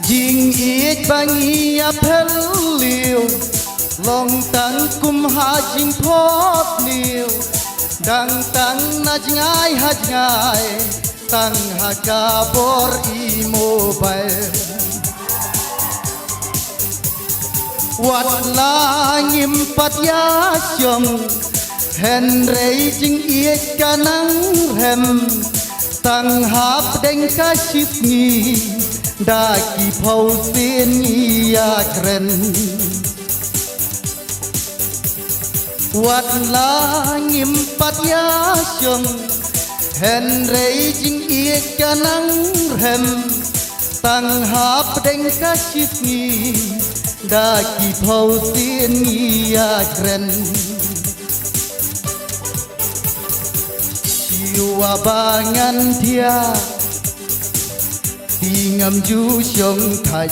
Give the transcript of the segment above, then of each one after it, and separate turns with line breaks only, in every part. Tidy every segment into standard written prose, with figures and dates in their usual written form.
Jing ít bangi apel liu long tang kum ha jing phot liu dang tang na jingai ha jingai tang ha ka bor I mobile wat la ngim pat ya chom hen rei jing ít ka nang hem tang hap deng ka ship ni đã kỳ phâu xin ya kren wat la ngim pat ya chong hen rei jing ie kanang rem tang hap deng ka ship ni đã kỳ phâu xin ya kren chiwa bangan thia ngam ju sông thành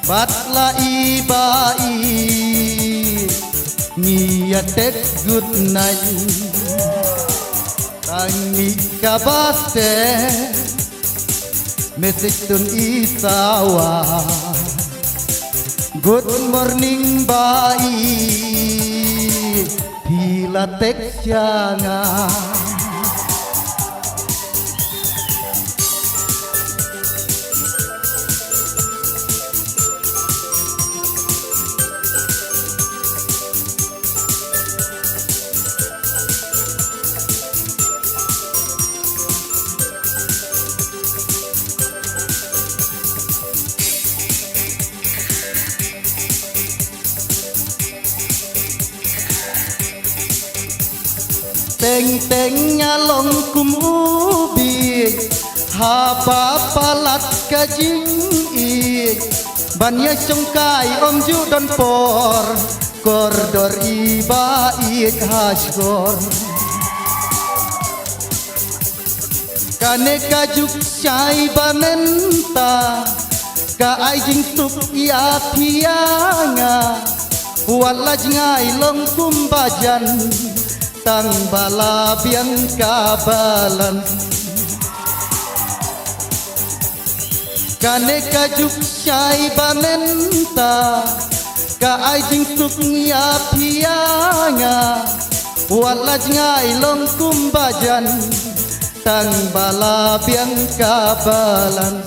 bắt la I ba I ni tết good night tang ni kabaste message tun I sawa good morning ba I pila tek changa teng teng nyalong kum ubi ha pa palat ka jing I ban ya song kai om ju don por kordor I ba I hashgor kane ka juk chai ba menta ka ai jing tup ya thianga wala jingai long kum bajan tang bala biang kabalan kane ka juk chai ba menta ka ai jing sup ya pianga wala jingai long kum bajan tang bala biang kabalan